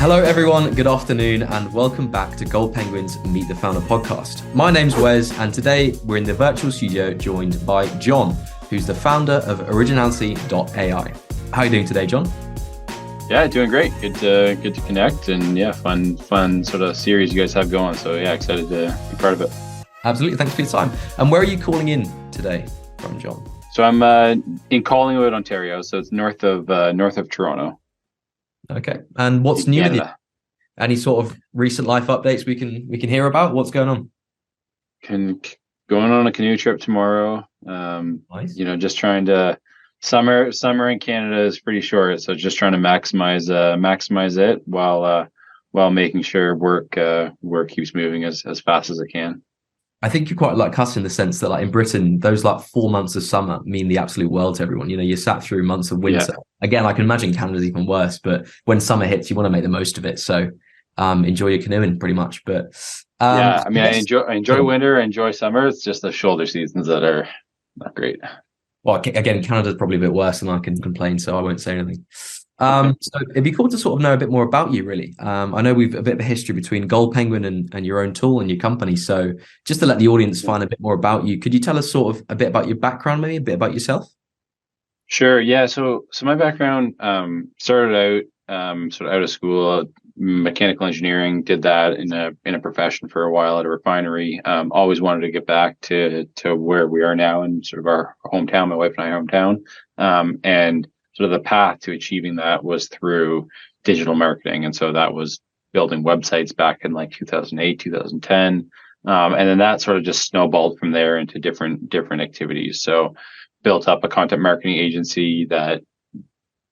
Hello, everyone. Good afternoon, and welcome back to Gold Penguins Meet the Founder podcast. My name's Wes, and today we're in the virtual studio joined by John, who's the founder of Originality.AI. How are you doing today, John? Yeah, doing great. Good to connect, and yeah, fun sort of series you guys have going. So yeah, excited to be part of it. Absolutely. Thanks for your time. And where are you calling in today from, John? So I'm in Collingwood, Ontario. So it's north of Toronto. Okay. And what's new with you? Canada. Any sort of recent life updates we can hear about? What's going on? Going on a canoe trip tomorrow. Nice. Just trying to summer in Canada is pretty short, so just trying to maximize it while making sure work keeps moving as fast as it can. I think you're quite like us in the sense that, like, in Britain, those like 4 months of summer mean the absolute world to everyone. You know, you sat through months of winter. Yeah. Again, I can imagine Canada's even worse, but when summer hits, you want to make the most of it. So enjoy your canoeing pretty much. But I enjoy winter, I enjoy summer. It's just the shoulder seasons that are not great. Well, again, Canada's probably a bit worse than I can complain, so I won't say anything. So it'd be cool to sort of know a bit more about you, really. I know we've a bit of a history between Gold Penguin and your own tool and your company. So just to let the audience find a bit more about you, could you tell us sort of a bit about your background, maybe a bit about yourself? Sure. Yeah. So my background started out sort of out of school, mechanical engineering. Did that in a profession for a while at a refinery. Always wanted to get back to where we are now in sort of our hometown. My wife and I are hometown. And sort of the path to achieving that was through digital marketing. And so that was building websites back in like 2008, 2010. And then that sort of just snowballed from there into different activities. So built up a content marketing agency that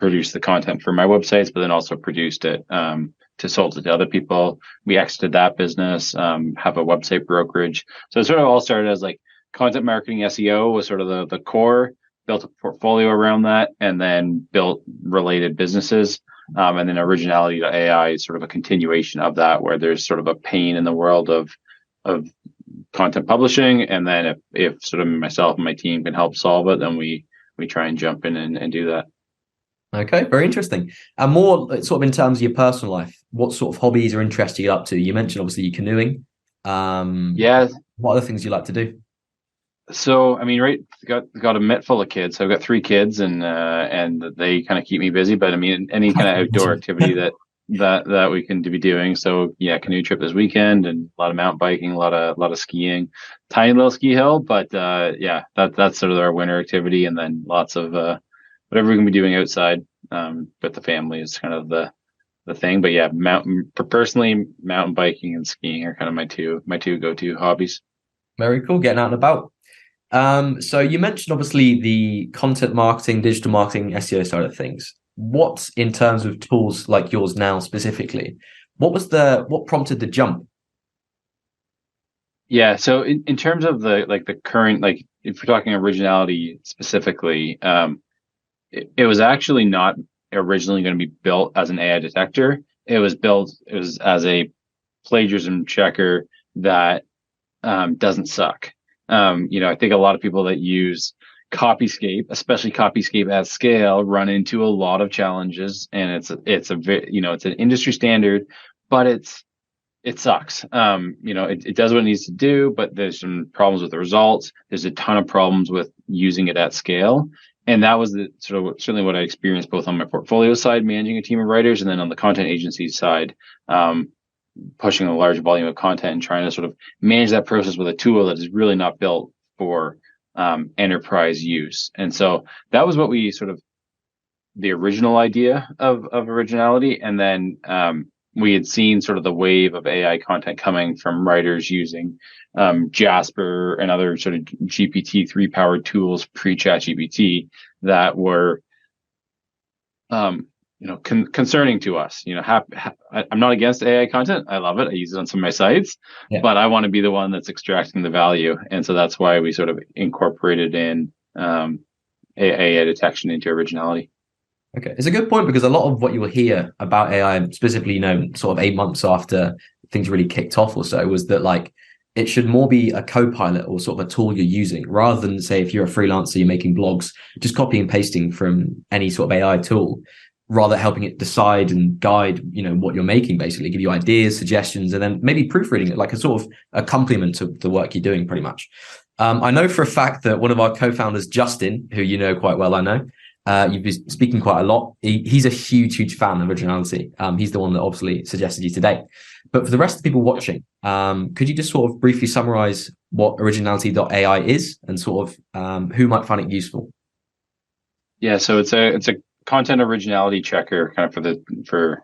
produced the content for my websites, but then also produced it to sold it to other people. We exited that business, have a website brokerage. So it sort of all started as like content marketing. SEO was sort of the core, built a portfolio around that, and then built related businesses. And then Originality.AI is sort of a continuation of that, where there's sort of a pain in the world of content publishing. And then if sort of myself and my team can help solve it, then we try and jump in and do that. Okay, very interesting. And more sort of in terms of your personal life, what sort of hobbies or interests you get up to? You mentioned obviously your canoeing. Yeah. What other things you like to do? So, I mean, right, got a mitt full of kids. So I've got 3 kids, and they kind of keep me busy. But I mean, any kind of outdoor activity that we can be doing. So yeah, canoe trip this weekend, and a lot of mountain biking, a lot of skiing, tiny little ski hill. But yeah, that's sort of our winter activity, and then lots of whatever we can be doing outside with the family is kind of the thing. But yeah, mountain biking and skiing are kind of my two go-to hobbies. Very cool, getting out and about. So you mentioned obviously the content marketing, digital marketing, SEO side of things. What, in terms of tools like yours now specifically, what prompted the jump? Yeah, so in terms of the current, like if we're talking originality specifically, it was actually not originally going to be built as an AI detector. It was as a plagiarism checker that doesn't suck. I think a lot of people that use Copyscape, especially Copyscape at scale, run into a lot of challenges, and it's an industry standard, but it sucks. It does what it needs to do, but there's some problems with the results. There's a ton of problems with using it at scale. And that was certainly what I experienced both on my portfolio side, managing a team of writers, and then on the content agency side, pushing a large volume of content and trying to sort of manage that process with a tool that is really not built for enterprise use. And so that was what we sort of the original idea of Originality. And then we had seen sort of the wave of AI content coming from writers using Jasper and other sort of GPT-3 powered tools pre-ChatGPT that were concerning to us. I'm not against AI content. I love it. I use it on some of my sites, but I want to be the one that's extracting the value. And so that's why we sort of incorporated in AI detection into Originality. Okay, it's a good point, because a lot of what you will hear about AI, specifically, sort of 8 months after things really kicked off or so, was that like it should more be a co-pilot or sort of a tool you're using, rather than, say, if you're a freelancer, you're making blogs, just copy and pasting from any sort of AI tool. rather helping it decide and guide, what you're making, basically give you ideas, suggestions, and then maybe proofreading it like a sort of a complement to the work you're doing pretty much. I know for a fact that one of our co-founders, Justin, who you know quite well, I know, you've been speaking quite a lot. He's a huge fan of Originality. He's the one that obviously suggested you today. But for the rest of the people watching, could you just sort of briefly summarize what Originality.AI is and sort of who might find it useful? Yeah, so it's a content originality checker kind of for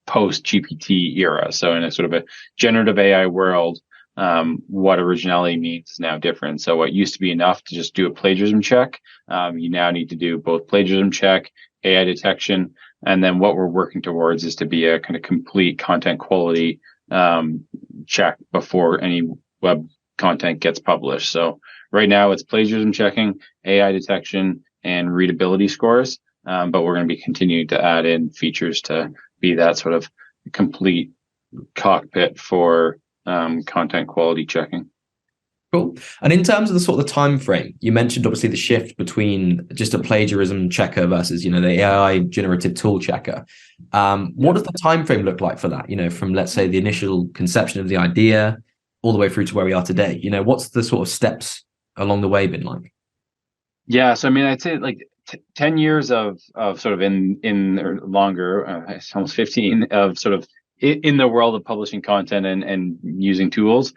post GPT era. So in a sort of a generative AI world, what originality means is now different. So what used to be enough to just do a plagiarism check, you now need to do both plagiarism check, AI detection, and then what we're working towards is to be a kind of complete content quality check before any web content gets published. So right now it's plagiarism checking, AI detection, and readability scores. But we're going to be continuing to add in features to be that sort of complete cockpit for content quality checking. Cool. And in terms of the sort of the time frame, you mentioned obviously the shift between just a plagiarism checker versus, the AI generative tool checker. What does the time frame look like for that? From let's say the initial conception of the idea all the way through to where we are today. What's the sort of steps along the way been like? Yeah, so I mean, I'd say like 10 years of sort of in or longer, it's almost 15 of sort of in the world of publishing content and using tools.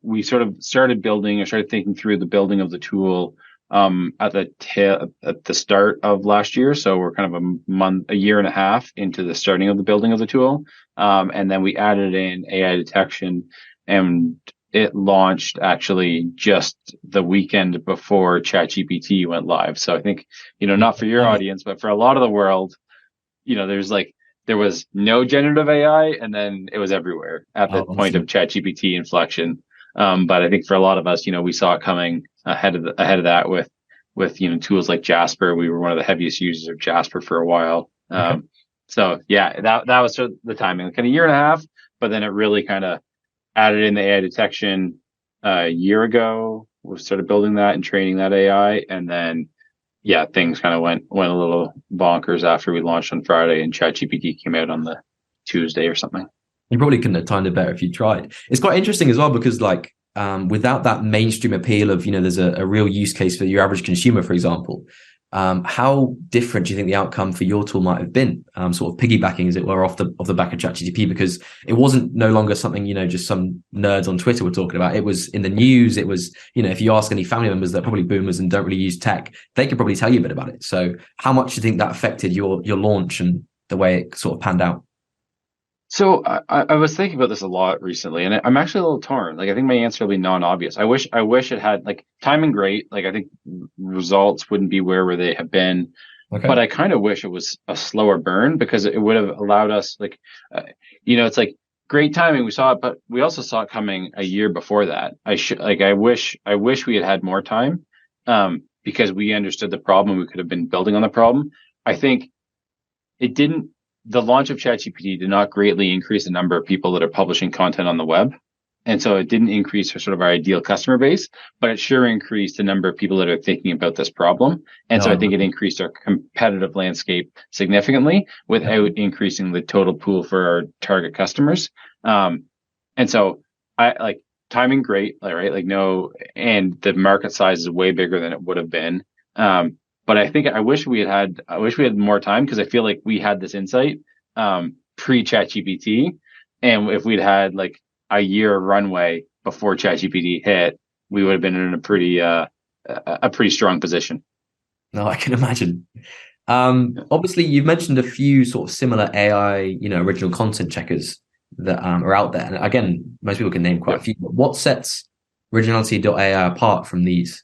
We sort of started building or started thinking through the building of the tool at the start of last year. So we're kind of a year and a half into the starting of the building of the tool. And then we added in AI detection, and it launched actually just the weekend before ChatGPT went live. So I think, not for your audience, but for a lot of the world, there was no generative AI, and then it was everywhere at the point of ChatGPT inflection. But I think for a lot of us, we saw it coming ahead of that with tools like Jasper. We were one of the heaviest users of Jasper for a while. Okay. So yeah, that was sort of the timing, kind of year and a half, but then it really kind of added in the AI detection a year ago. We started building that and training that AI, and then things kind of went a little bonkers after we launched on Friday and ChatGPT came out on the Tuesday or something. You probably couldn't have timed it better if you tried. It's quite interesting as well because without that mainstream appeal of, there's a real use case for your average consumer, for example, how different do you think the outcome for your tool might have been? Sort of piggybacking, as it were, off the back of ChatGPT, because it wasn't no longer something, just some nerds on Twitter were talking about. It was in the news. It was, if you ask any family members that are probably boomers and don't really use tech, they could probably tell you a bit about it. So how much do you think that affected your launch and the way it sort of panned out? So I was thinking about this a lot recently, and I'm actually a little torn. Like, I think my answer will be non-obvious. I wish it had like timing great. Like, I think results wouldn't be where they have been, but I kind of wish it was a slower burn because it would have allowed us it's like great timing. We saw it, but we also saw it coming a year before that. I wish we had more time, because we understood the problem. We could have been building on the problem. I think it didn't. The launch of ChatGPT did not greatly increase the number of people that are publishing content on the web. And so it didn't increase sort of our ideal customer base, but it sure increased the number of people that are thinking about this problem. And so I think it increased our competitive landscape significantly without increasing the total pool for our target customers. And so I like timing great, right? Like no, and the market size is way bigger than it would have been. But I think I wish we had more time because I feel like we had this insight pre ChatGPT, and if we'd had like a year of runway before ChatGPT hit, we would have been in a pretty strong position. No, I can imagine. Obviously, you've mentioned a few sort of similar AI, original content checkers that are out there, and again, most people can name quite a few. But what sets Originality.AI apart from these?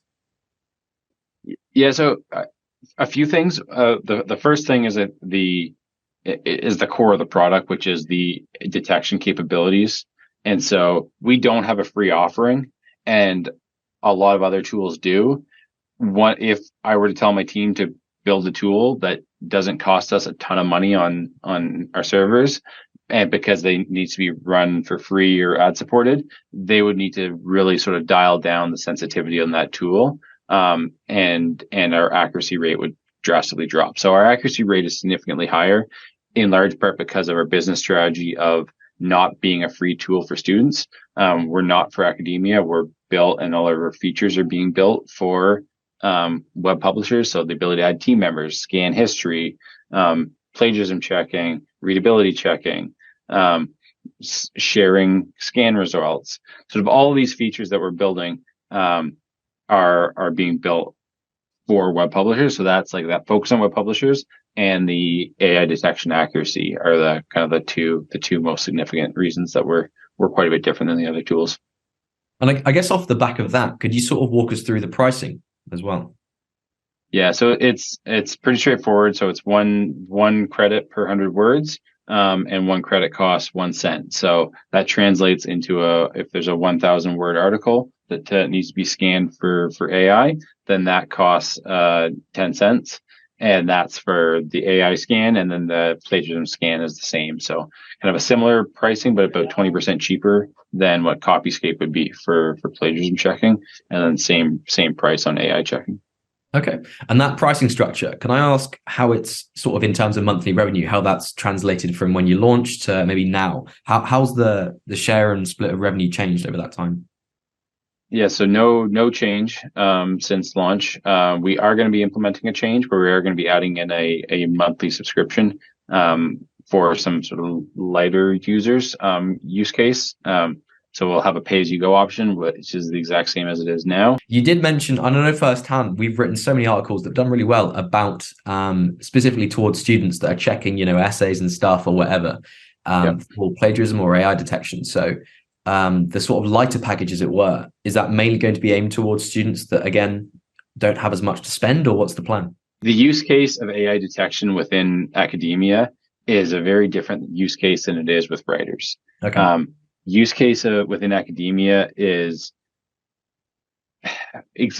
Yeah, so a few things. The first thing is that the core of the product, which is the detection capabilities. And so we don't have a free offering, and a lot of other tools do. What if I were to tell my team to build a tool that doesn't cost us a ton of money on our servers, and because they need to be run for free or ad supported, they would need to really sort of dial down the sensitivity on that tool. And our accuracy rate would drastically drop. So our accuracy rate is significantly higher, in large part because of our business strategy of not being a free tool for students. We're not for academia. We're built, and all of our features are being built for web publishers. So the ability to add team members, scan history, plagiarism checking, readability checking, sharing scan results. Sort of all of these features that we're building are being built for web publishers. So that's like that focus on web publishers and the AI detection accuracy are the kind of the two most significant reasons that we're quite a bit different than the other tools. And I guess off the back of that, could you sort of walk us through the pricing as well? Yeah, so it's pretty straightforward. So it's one credit per 100 words, and one credit costs 1 cent. So that translates into if there's a 1,000 word article that needs to be scanned for AI, then that costs 10 cents. And that's for the AI scan, and then the plagiarism scan is the same. So kind of a similar pricing, but about 20% cheaper than what Copyscape would be for plagiarism checking, and then same price on AI checking. Okay. And that pricing structure, can I ask how it's sort of in terms of monthly revenue, how that's translated from when you launched to maybe now? How's the share and split of revenue changed over that time? Yeah, so no change since launch. We are going to be implementing a change where we are going to be adding in a monthly subscription for some sort of lighter users use case. So we'll have a pay-as-you-go option, which is the exact same as it is now. You did mention, I don't know firsthand, we've written so many articles that have done really well about specifically towards students that are checking, essays and stuff or whatever for plagiarism or AI detection. So the sort of lighter package, as it were, is that mainly going to be aimed towards students that, again, don't have as much to spend, or what's the plan? The use case of AI detection within academia is a very different use case than it is with writers. Okay. Use case within academia it's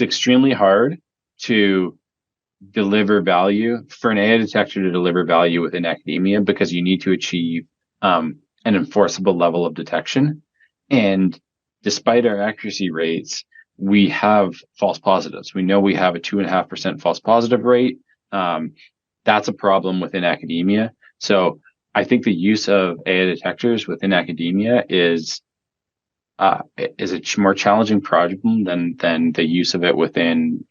extremely hard to deliver value for an AI detector to deliver value within academia because you need to achieve an enforceable level of detection. And despite our accuracy rates, we have false positives. We know we have a 2.5% false positive rate. That's a problem within academia. So I think the use of AI detectors within academia is a more challenging problem than the use of it within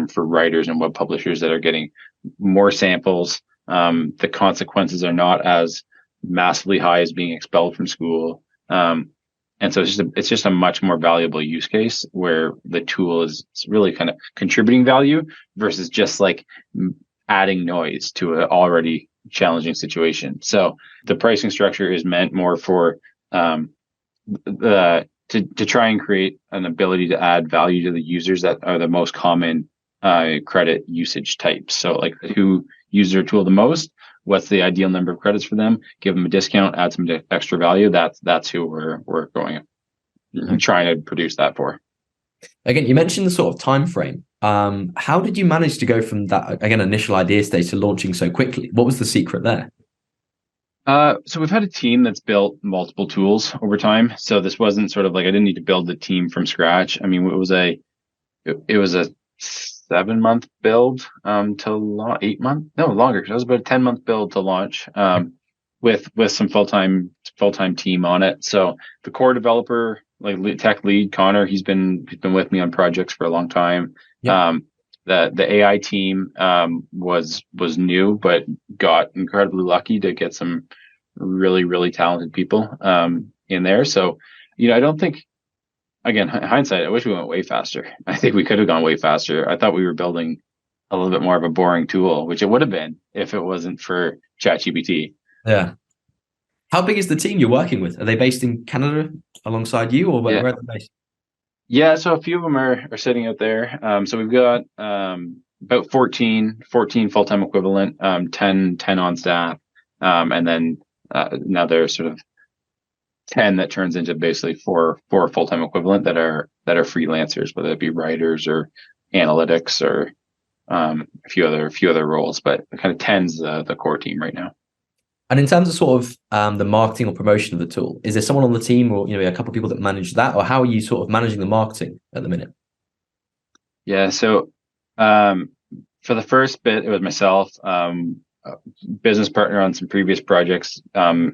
for writers and web publishers that are getting more samples. The consequences are not as massively high as being expelled from school. And so it's just a much more valuable use case where the tool is really kind of contributing value versus just like adding noise to an already challenging situation. So the pricing structure is meant more for to try and create an ability to add value to the users that are the most common credit usage types. So like who use their tool the most, what's the ideal number of credits for them, give them a discount, add some extra value. That's who we're going and trying to produce that for. Again, you mentioned the sort of time frame. How did you manage to go from that, again, initial idea stage to launching so quickly? What was the secret there? So we've had a team that's built multiple tools over time. So this wasn't sort of like I didn't need to build the team from scratch. I mean, it was a 7-month build to 8 month, no longer, because it was about a 10-month build to launch with some full-time team on it. So the core developer, like tech lead Connor, he's been with me on projects for a long time. Yeah. The AI team was new, but got incredibly lucky to get some really, really talented people in there. So, I don't think, again, hindsight, I wish we went way faster. I think we could have gone way faster. I thought we were building a little bit more of a boring tool, which it would have been if it wasn't for ChatGPT. Yeah. How big is the team you're working with? Are they based in Canada alongside you, or where are they based? Yeah, so a few of them are sitting out there. So we've got about 14 full-time equivalent, 10 on staff, and then now there's sort of 10 that turns into basically four full-time equivalent that are freelancers, whether it be writers or analytics or a few other roles. But kind of 10's the core team right now. And in terms of sort of the marketing or promotion of the tool, is there someone on the team or a couple of people that manage that, or how are you sort of managing the marketing at the minute? Yeah, so for the first bit, it was myself, a business partner on some previous projects.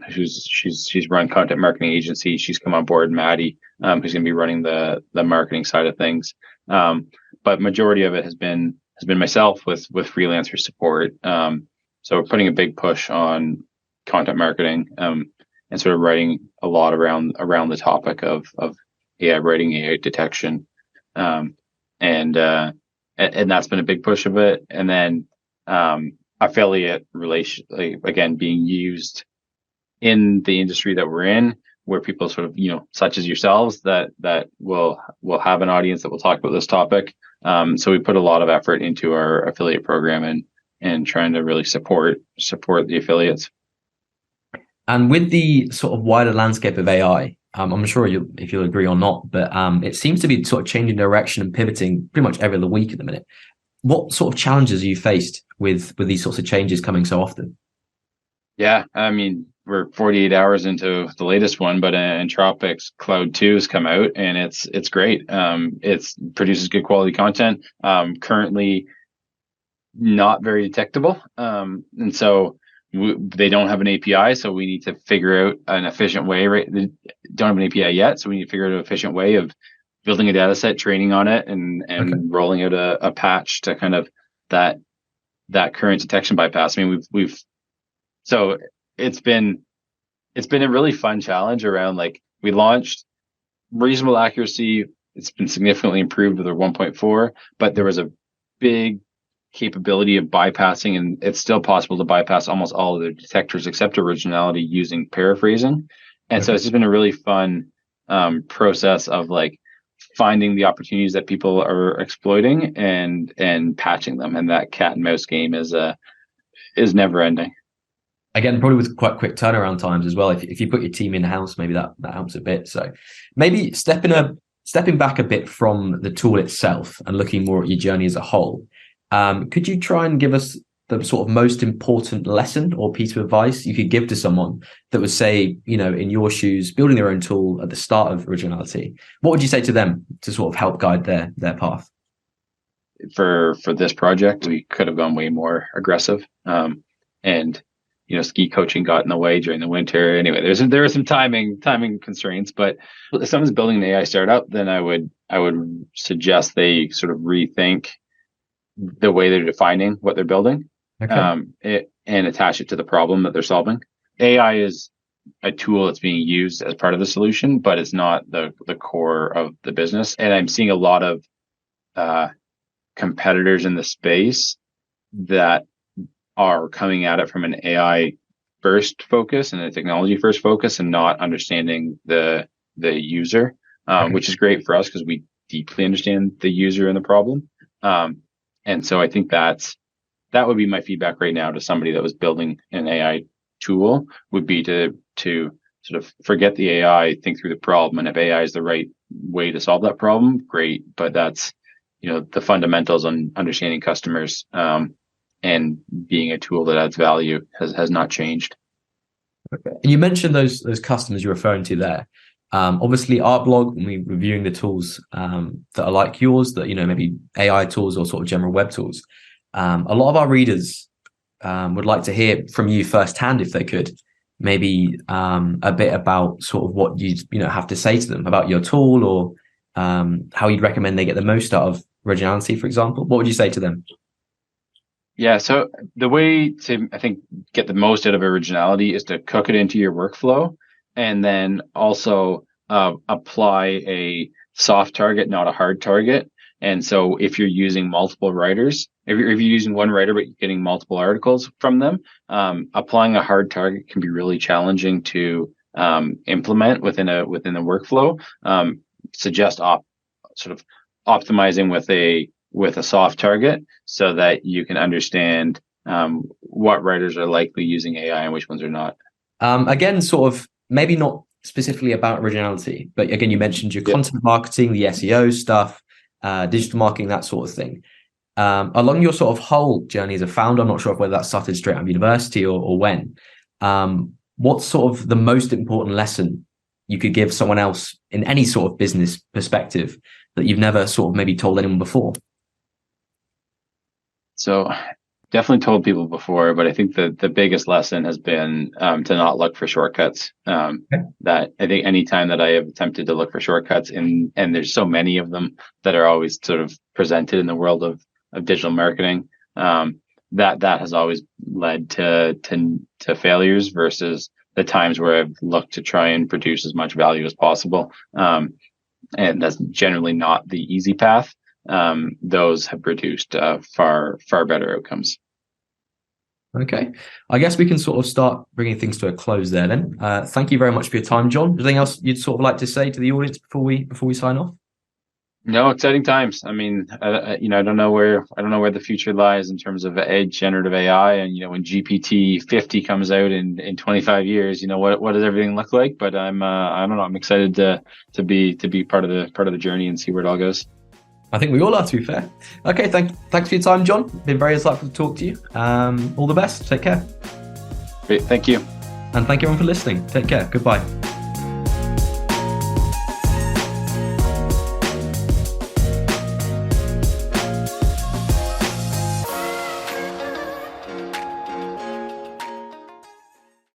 She's run content marketing agency. She's come on board, Maddie, who's going to be running the marketing side of things. But majority of it has been myself with freelancer support. So we're putting a big push on content marketing, and sort of writing a lot around the topic of AI writing, AI detection, and that's been a big push of it. And then affiliate relation, like, again, being used in the industry that we're in, where people sort of, such as yourselves, that will have an audience that will talk about this topic. So we put a lot of effort into our affiliate program and trying to really support the affiliates. And with the sort of wider landscape of AI, I'm sure if you'll agree or not, but it seems to be sort of changing direction and pivoting pretty much every other week at the minute. What sort of challenges are you faced with these sorts of changes coming so often? Yeah, I mean, we're 48 hours into the latest one, but Anthropic's Cloud 2 has come out, and it's great. It produces good quality content. Currently not very detectable, and so they don't have an API, so we need to figure out an efficient way. Right, they don't have an API yet, so we need to figure out an efficient way of building a data set, training on it, and Okay. rolling out a patch to kind of that current detection bypass. I mean, so it's been a really fun challenge around, like, we launched reasonable accuracy. It's been significantly improved with our 1.4, but there was a big capability of bypassing, and it's still possible to bypass almost all of the detectors except originality using paraphrasing. And so Okay. it's just been a really fun process of, like, finding the opportunities that people are exploiting and patching them. And that cat and mouse game is never ending. Again, probably with quite quick turnaround times as well. If you put your team in house, maybe that helps a bit. So maybe stepping back a bit from the tool itself and looking more at your journey as a whole. Could you try and give us the sort of most important lesson or piece of advice you could give to someone that would say, in your shoes, building their own tool at the start of Originality? What would you say to them to sort of help guide their path? For this project, we could have gone way more aggressive. And ski coaching got in the way during the winter. Anyway, there were some timing constraints, but if someone's building an AI startup, then I would suggest they sort of rethink the way they're defining what they're building, Okay. and attach it to the problem that they're solving. AI is a tool that's being used as part of the solution, but it's not the core of the business. And I'm seeing a lot of competitors in the space that are coming at it from an AI first focus and a technology first focus, and not understanding the user, Okay. which is great for us because we deeply understand the user and the problem. And so I think that would be my feedback right now to somebody that was building an AI tool, would be to sort of forget the AI, think through the problem. And if AI is the right way to solve that problem, great. But that's, the fundamentals on understanding customers, and being a tool that adds value has not changed. Okay. And you mentioned those customers you're referring to there. Obviously, our blog, when we're reviewing the tools that are like yours, that maybe AI tools or sort of general web tools, a lot of our readers would like to hear from you firsthand, if they could, maybe a bit about sort of what you have to say to them about your tool, or how you'd recommend they get the most out of Originality, for example. What would you say to them? Yeah, so the way to, I think, get the most out of Originality is to cook it into your workflow, and then also apply a soft target, not a hard target. And so if you're using multiple writers, if you're using one writer but you're getting multiple articles from them, applying a hard target can be really challenging to implement within a workflow. Suggest sort of optimizing with a soft target, so that you can understand what writers are likely using AI and which ones are not. Again, sort of maybe not specifically about Originality, but again, you mentioned your content marketing, the SEO stuff, digital marketing, that sort of thing. Along your sort of whole journey as a founder, I'm not sure whether that started straight out of university or when. What's sort of the most important lesson you could give someone else in any sort of business perspective that you've never sort of maybe told anyone before? So definitely told people before, but I think the biggest lesson has been to not look for shortcuts. Okay. That I think anytime that I have attempted to look for shortcuts, and there's so many of them that are always sort of presented in the world of digital marketing, that has always led to failures versus the times where I've looked to try and produce as much value as possible. And that's generally not the easy path. Those have produced far better outcomes. Okay. I guess we can sort of start bringing things to a close there then. Thank you very much for your time, John. Anything else you'd sort of like to say to the audience before we sign off? No, exciting times. I mean, I don't know where the future lies in terms of edge generative AI, and when GPT-50 comes out in 25 years, what does everything look like? But I don't know. I'm excited to be part of the journey and see where it all goes. I think we all are, to be fair. Okay, thanks for your time, John. Been very insightful to talk to you. All the best. Take care. Great. Thank you. And thank you everyone for listening. Take care. Goodbye.